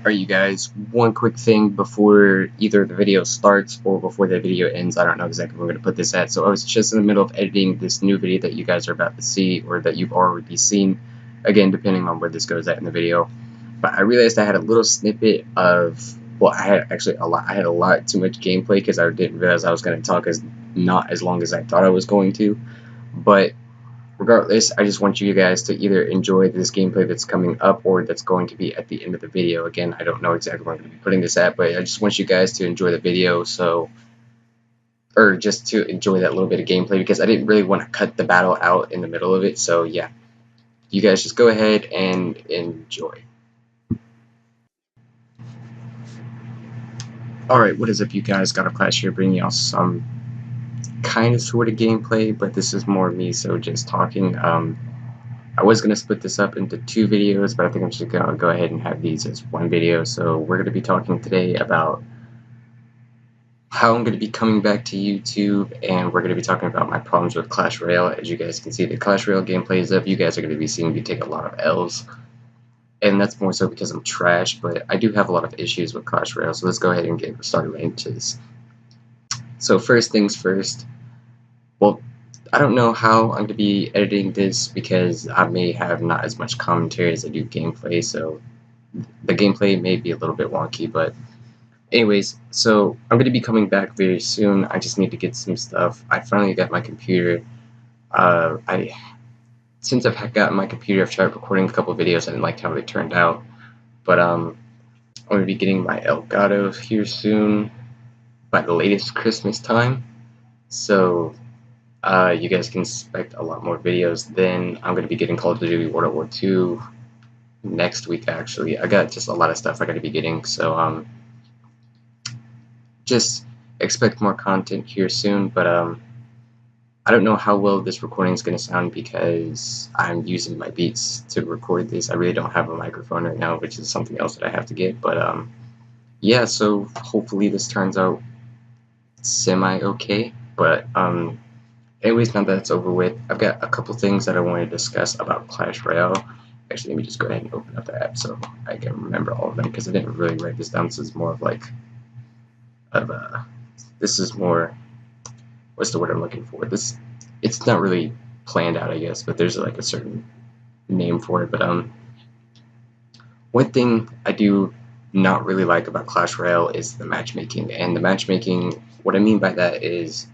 Alright, you guys, one quick thing before either the video starts or before the video ends. I don't know exactly where I'm going to put this at. So I was just in the middle of editing this new video that you guys are about to see, or that you've already seen, again, depending on where this goes at in the video. But I realized I had a little snippet of, well, I had actually a lot. I had a lot too much gameplay because I didn't realize I was going to talk not as long as I thought I was going to. But regardless, I just want you guys to either enjoy this gameplay that's coming up or that's going to be at the end of the video. Again, I don't know exactly where I'm going to be putting this at, but I just want you guys to enjoy the video, or just to enjoy that little bit of gameplay, because I didn't really want to cut the battle out in the middle of it. So yeah, you guys just go ahead and enjoy. Alright, what is up, you guys? Got a Clash here, bringing y'all some kind of sort of gameplay, but this is more me, so just talking. I was going to split this up into two videos, but I think I'm just going to go ahead and have these as one video. So we're going to be talking today about how I'm going to be coming back to YouTube, and we're going to be talking about my problems with Clash Royale. As you guys can see, the Clash Royale gameplay is up. You guys are going to be seeing me take a lot of L's, and that's more so because I'm trash, but I do have a lot of issues with Clash Royale, so let's go ahead and get started right into this. So first things first, well, I don't know how I'm going to be editing this because I may have not as much commentary as I do gameplay, so the gameplay may be a little bit wonky, but anyways, so I'm going to be coming back very soon. I just need to get some stuff. I finally got my computer. Since I've gotten my computer, I've tried recording a couple of videos. I didn't like how they turned out, but I'm going to be getting my Elgato here soon, by the latest Christmas time, so you guys can expect a lot more videos. Then I'm going to be getting Call of Duty World War II next week, actually. I got just a lot of stuff I got to be getting, so just expect more content here soon. But I don't know how well this recording is going to sound because I'm using my Beats to record this. I really don't have a microphone right now, which is something else that I have to get. But yeah, so hopefully this turns out semi-okay. But anyways, now that that's over with, I've got a couple things that I want to discuss about Clash Royale. Actually, let me just go ahead and open up the app so I can remember all of them, because I didn't really write this down. This is more this is more, what's the word I'm looking for? It's not really planned out, I guess, but there's like a certain name for it. But one thing I do not really like about Clash Royale is the matchmaking. And the matchmaking, what I mean by that is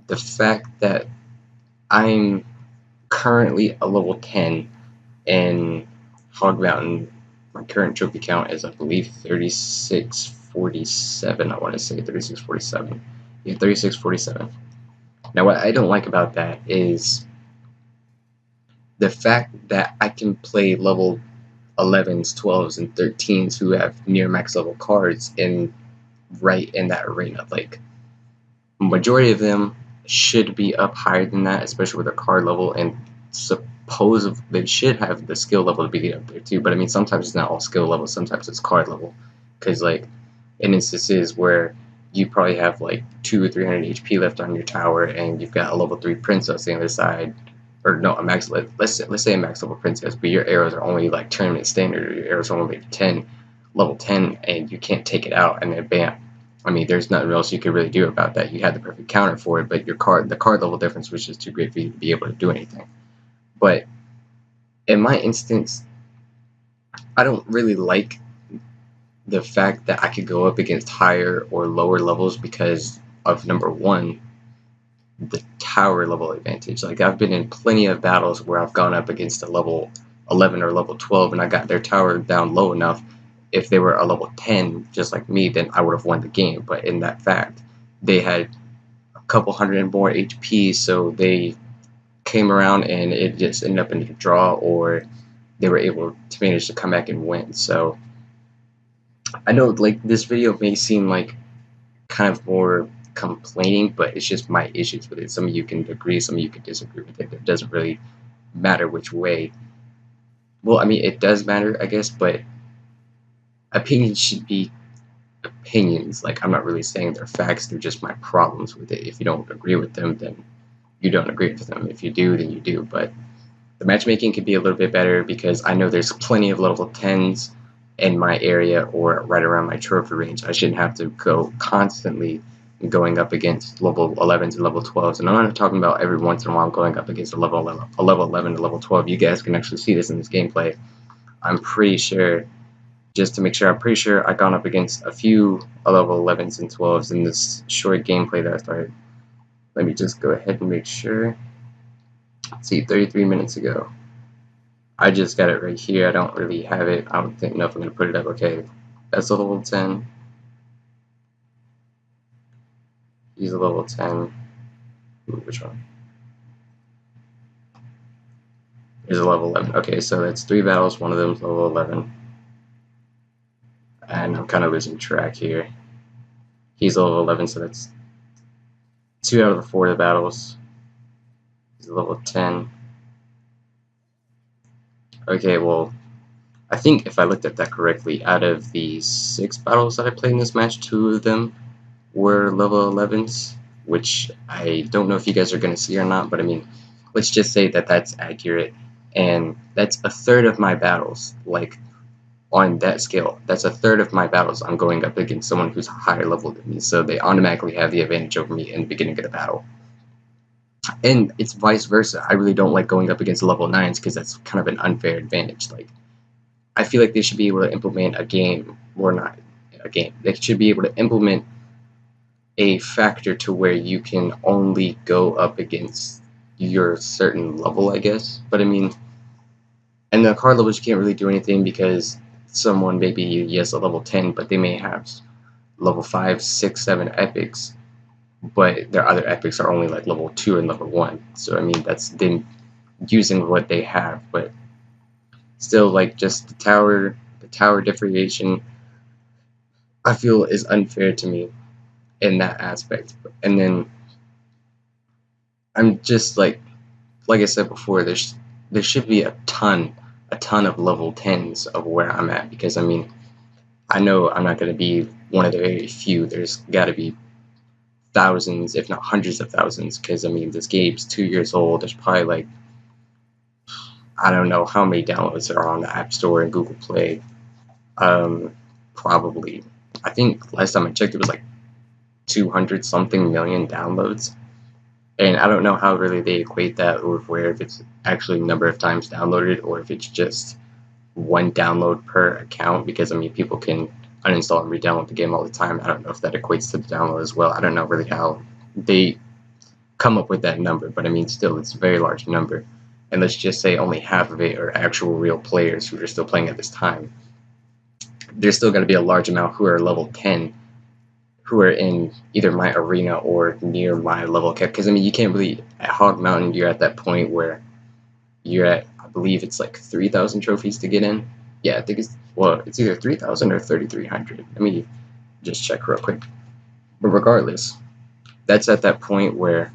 the fact that I'm currently a level 10 in Hog Mountain. My current trophy count is, I believe, 3647. I want to say 3647. Yeah, 3647. Now, what I don't like about that is the fact that I can play level 11s, 12s, and 13s who have near max level cards right in that arena. Like, majority of them should be up higher than that, especially with their card level, and suppose they should have the skill level to be up there too. But I mean, sometimes it's not all skill level, sometimes it's card level, because like in instances where you probably have like 200 or 300 HP left on your tower, and you've got a level 3 princess on the other side, or no, a max. Let's say a max level princess, but your arrows are only like tournament standard, or your arrows are only like 10, level 10, and you can't take it out, and then bam. I mean, there's nothing else you could really do about that. You had the perfect counter for it, but the card level difference was just too great for you to be able to do anything. But in my instance, I don't really like the fact that I could go up against higher or lower levels because of, number one, the tower level advantage. Like, I've been in plenty of battles where I've gone up against a level 11 or level 12, and I got their tower down low enough. If they were a level 10, just like me, then I would have won the game. But in that fact, they had a couple hundred more HP, so they came around and it just ended up in a draw, or they were able to manage to come back and win. So I know, like, this video may seem like kind of more complaining, but it's just my issues with it. Some of you can agree, some of you can disagree with it. It doesn't really matter which way. Well, I mean, it does matter, I guess, but opinions should be opinions. Like, I'm not really saying they're facts, they're just my problems with it. If you don't agree with them, then you don't agree with them. If you do, then you do. But the matchmaking could be a little bit better, because I know there's plenty of level 10s in my area or right around my trophy range. I shouldn't have to go constantly going up against level 11s and level 12s. And I'm not talking about every once in a while going up against a level 11 to level 12. You guys can actually see this in this gameplay. I'm pretty sure, just to make sure, I'm pretty sure I've gone up against a few level 11s and 12s in this short gameplay that I started. Let me just go ahead and make sure. Let's see, 33 minutes ago. I just got it right here. I don't really have it. I don't know if I'm going to put it up. Okay, that's a level 10. He's a level 10. Ooh, which one? He's a level 11. Okay, so that's 3 battles. One of them is level 11. And I'm kind of losing track here. He's level 11, so that's 2 out of the 4 of the battles. He's level 10. Okay, well, I think if I looked at that correctly, out of the 6 battles that I played in this match, 2 of them were level 11s, which I don't know if you guys are going to see or not, but I mean, let's just say that that's accurate, and that's a third of my battles. Like, on that scale, that's a third of my battles I'm going up against someone who's higher level than me, so they automatically have the advantage over me in the beginning of the battle. And it's vice versa. I really don't like going up against level 9s because that's kind of an unfair advantage. Like, I feel like they should be able to implement a game, or not a game, they should be able to implement a factor to where you can only go up against your certain level, I guess. But I mean, and the card levels, you can't really do anything because someone maybe, yes, a level 10, but they may have level 5, 6, 7 epics, but their other epics are only like level 2 and level 1. So I mean, that's them using what they have, but still, like, just the tower differentiation, I feel is unfair to me in that aspect. And then I'm just like I said before, there should be a ton of level 10s of where I'm at, because I mean, I know I'm not going to be one of the very few. There's got to be thousands, if not hundreds of thousands, because I mean, this game's 2 years old. There's probably like, I don't know how many downloads are on the App Store and Google Play. Probably, I think last time I checked, it was like 200 something million downloads. And I don't know how really they equate that, or where if it's actually number of times downloaded, or if it's just one download per account, because I mean, people can uninstall and re-download the game all the time. I don't know if that equates to the download as well. I don't know really how they come up with that number, but I mean, still, it's a very large number. And let's just say only half of it are actual real players who are still playing at this time. There's still going to be a large amount who are level 10, who are in either my arena or near my level cap. Because I mean, you can't really, at Hog Mountain, you're at that point where you're at, I believe it's like 3,000 trophies to get in. Yeah, I think it's either 3,000 or 3,300. Let me just check real quick. But regardless, that's at that point where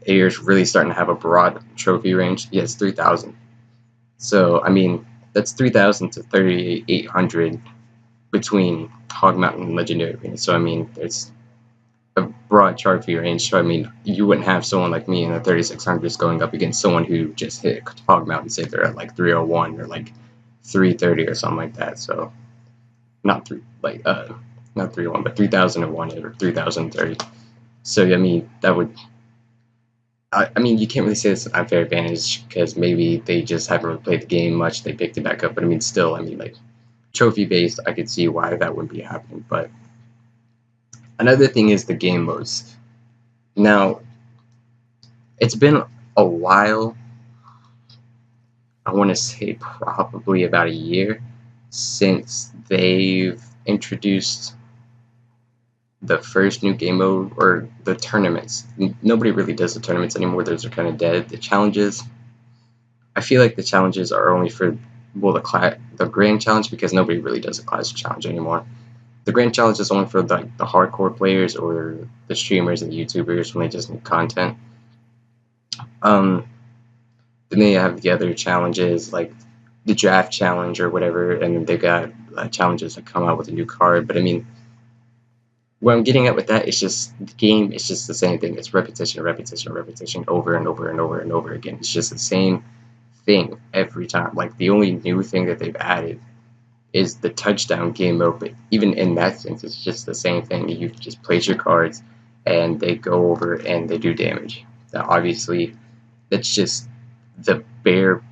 you're really starting to have a broad trophy range. Yeah, it's 3,000. So I mean, that's 3,000 to 3,800 between Hog Mountain and Legendary Arena. So I mean, there's a broad trophy range. So I mean, you wouldn't have someone like me in the 3,600s going up against someone who just hit Hog Mountain, say they're at like 301 or like 330 or something like that. So not 301, but 3,001 or 3,030. So I mean, that would, I mean, you can't really say it's an unfair advantage because maybe they just haven't really played the game much. They picked it back up, but I mean, still, I mean, like, trophy based, I could see why that wouldn't be happening. But another thing is the game modes. Now, it's been a while. I want to say probably about a year since they've introduced the first new game mode, or the tournaments. Nobody really does the tournaments anymore. Those are kind of dead. The challenges, I feel like the challenges are only for, well, the grand challenge, because nobody really does a classic challenge anymore. The grand challenge is only for the hardcore players or the streamers and YouTubers when they just need content. Then they have the other challenges like the draft challenge or whatever, and then they've got challenges that come out with a new card. But I mean, what I'm getting at with that is just the game is just the same thing. It's repetition, repetition, repetition, over and over and over and over again. It's just the same thing every time. Like, the only new thing that they've added is the touchdown game mode, but even in that sense, it's just the same thing. You just place your cards, and they go over and they do damage. Now, obviously, that's just the bare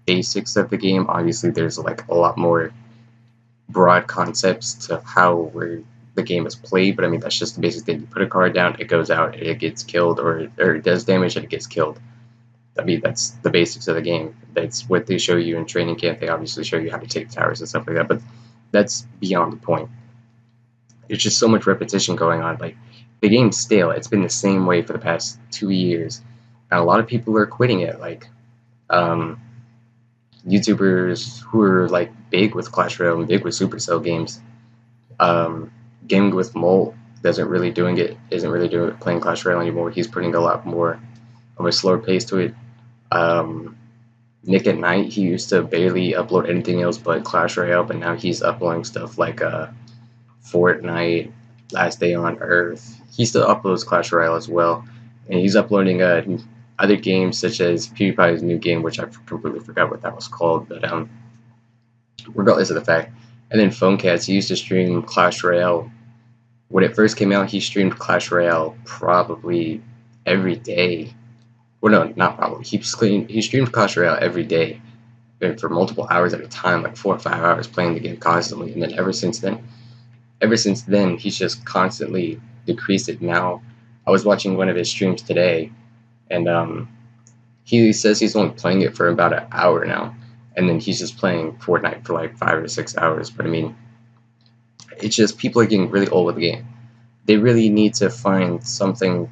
basics of the game. Obviously, there's like a lot more broad concepts to how the game is played, but I mean that's just the basic thing. You put a card down, it goes out, it gets killed, or it does damage and it gets killed. I mean that's the basics of the game. That's what they show you in training camp. They obviously show you how to take towers and stuff like that, but that's beyond the point. There's just so much repetition going on. Like the game's stale. It's been the same way for the past 2 years, and a lot of people are quitting it. Like um, YouTubers who are like big with Clash Royale and big with Supercell games. Um, Gaming with Molt doesn't really doing it isn't really doing it playing Clash Royale anymore. He's putting a lot more of a slower pace to it. Um, Nick at Night, he used to barely upload anything else but Clash Royale, but now he's uploading stuff like Fortnite, Last Day on Earth. He still uploads Clash Royale as well, and he's uploading other games such as PewDiePie's new game, which I completely forgot what that was called, but regardless of the fact. And then PhoneCats, he used to stream Clash Royale. When it first came out, he streamed Clash Royale probably every day. Well, no, not probably. He streamed Clash Royale every day and for multiple hours at a time, like 4 or 5 hours playing the game constantly. And then ever since then, he's just constantly decreased it. Now, I was watching one of his streams today, and he says he's only playing it for about an hour now, and then he's just playing Fortnite for like 5 or 6 hours. But I mean, it's just people are getting really old with the game. They really need to find something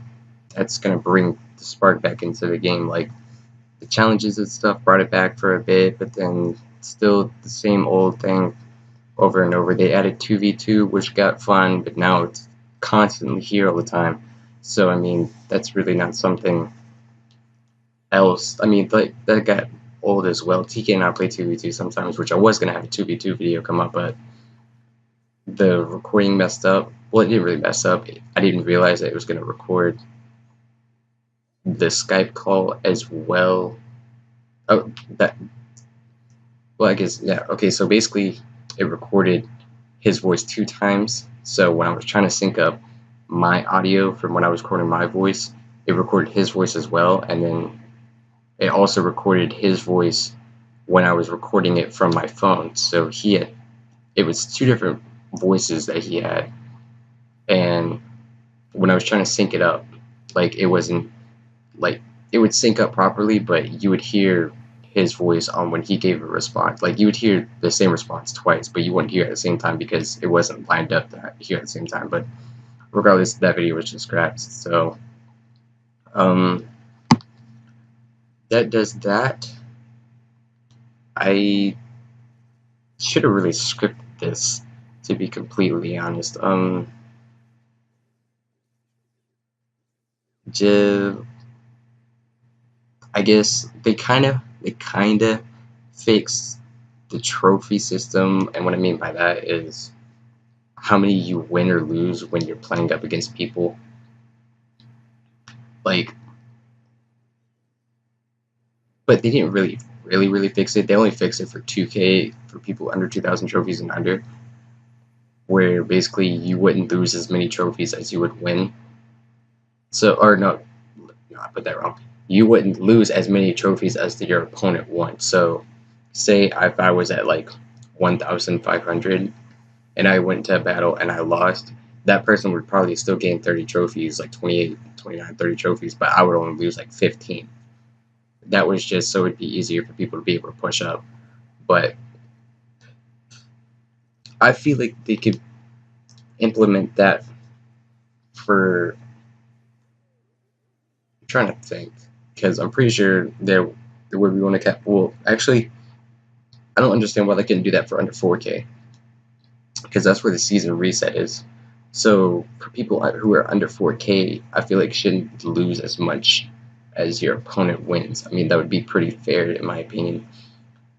that's gonna bring the spark back into the game. Like the challenges and stuff brought it back for a bit, but then still the same old thing over and over. They added 2v2, which got fun, but now it's constantly here all the time. So I mean, that's really not something else. I mean, like that got old as well. TK and I play 2v2 sometimes, which I was gonna have a 2v2 video come up, but the recording messed up. Well, it didn't really mess up. I didn't realize that it was gonna record the Skype call as well. Oh, that. Well, I guess yeah. Okay, so basically, it recorded his voice 2 times. So when I was trying to sync up my audio from when I was recording my voice, it recorded his voice as well, and then it also recorded his voice when I was recording it from my phone. So it was 2 different voices that he had, and when I was trying to sync it up, like it wasn't like it would sync up properly, but you would hear his voice on when he gave a response. Like you would hear the same response twice, but you wouldn't hear it at the same time because it wasn't lined up to hear at the same time. But regardless, that video was just scrapped. So um, that does that. I should have really scripted this, to be completely honest. Just, I guess they kind of fixed the trophy system, and what I mean by that is how many you win or lose when you're playing up against people. Like, but they didn't really fix it. They only fixed it for 2K for people under 2,000 trophies and under, where basically you wouldn't lose as many trophies as you would win. So, or no, I put that wrong. You wouldn't lose as many trophies as your opponent won. So, say if I was at like 1,500 and I went to a battle and I lost, that person would probably still gain 30 trophies, like 28, 29, 30 trophies, but I would only lose like 15. That was just so it'd be easier for people to be able to push up. But I feel like they could implement that for. I'm trying to think, because I'm pretty sure there would be one to cap. Well, actually, I don't understand why they couldn't do that for under 4K, because that's where the season reset is. So for people who are under 4K, I feel like shouldn't lose as much as your opponent wins. I mean, that would be pretty fair in my opinion.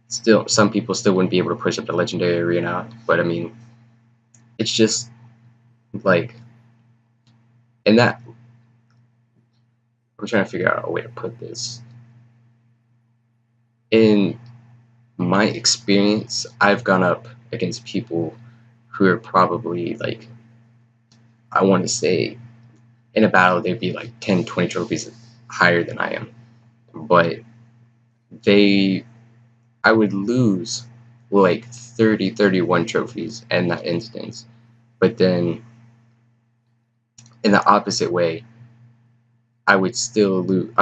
Still, some people still wouldn't be able to push up the legendary arena, but I mean, it's just like, and that, I'm trying to figure out a way to put this. In my experience, I've gone up against people who are probably like, I want to say in a battle they'd be like 10, 20 trophies higher than I am. But they, I would lose like 30, 31 trophies in that instance. But then in the opposite way, I would still lose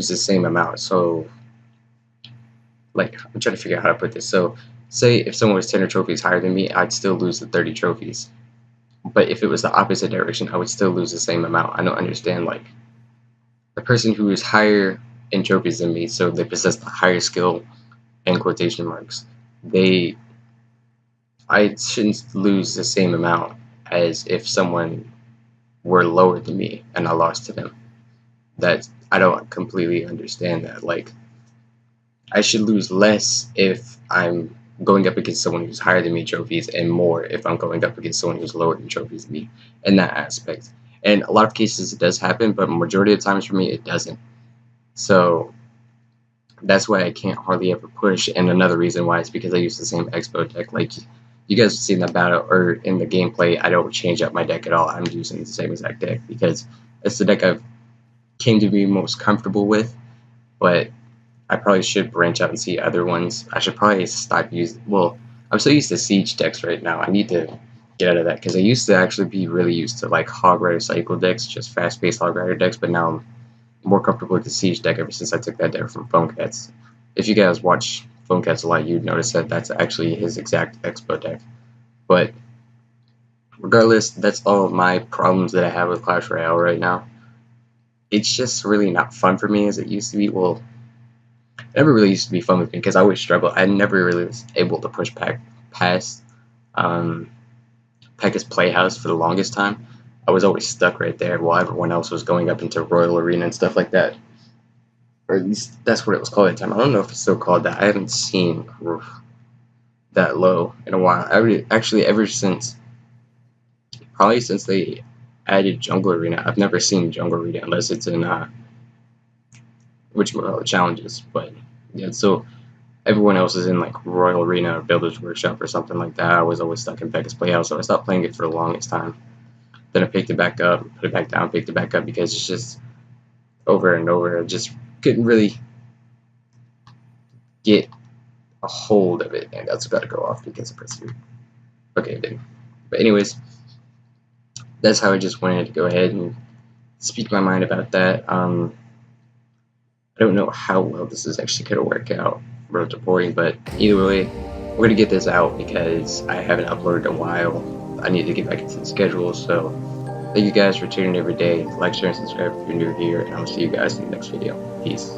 the same amount. So like, I'm trying to figure out how to put this. So say if someone was 10 trophies higher than me, I'd still lose the 30 trophies. But if it was the opposite direction, I would still lose the same amount. I don't understand, like, the person who is higher in trophies than me, so they possess the higher skill in quotation marks, I shouldn't lose the same amount as if someone were lower than me and I lost to them. That, I don't completely understand that. Like, I should lose less if I'm going up against someone who's higher than me trophies, and more if I'm going up against someone who's lower in trophies than me in that aspect. And a lot of cases it does happen, but majority of the times for me it doesn't. So that's why I can't hardly ever push. And another reason why is because I use the same expo deck. Like, you guys have seen the battle or in the gameplay, I don't change up my deck at all. I'm using the same exact deck because it's the deck I've came to be most comfortable with. But I probably should branch out and see other ones. I should probably stop using. Well, I'm so used to siege decks right now. I need to get out of that because I used to actually be really used to like Hog Rider cycle decks, just fast-paced Hog Rider decks. But now I'm more comfortable with the siege deck ever since I took that deck from Phone Cats. If you guys watch Phone Cats a lot, you'd notice that that's actually his exact expo deck. But regardless, that's all of my problems that I have with Clash Royale right now. It's just really not fun for me as it used to be. Well, it never really used to be fun with me because I always struggled. I never really was able to push past Pekka's Playhouse for the longest time. I was always stuck right there while everyone else was going up into Royal Arena and stuff like that. Or at least that's what it was called at the time. I don't know if it's still called that. I haven't seen that low in a while. Actually, ever since, probably since they added Jungle Arena, I've never seen Jungle Arena unless it's in challenges. But yeah, so everyone else is in like Royal Arena or Builder's Workshop or something like that. I was always stuck in Pekka's Playhouse, so I stopped playing it for the longest time. Then I picked it back up, put it back down, picked it back up because it's just over and over. I just couldn't really get a hold of it, and that's about to go off because I pressed it. Okay, it didn't. But anyways, that's how I just wanted to go ahead and speak my mind about that. I don't know how well this is actually going to work out, road reporting, but either way, we're going to get this out because I haven't uploaded in a while. I need to get back into the schedule, so thank you guys for tuning in every day. Like, share, and subscribe if you're new here, and I'll see you guys in the next video. Peace.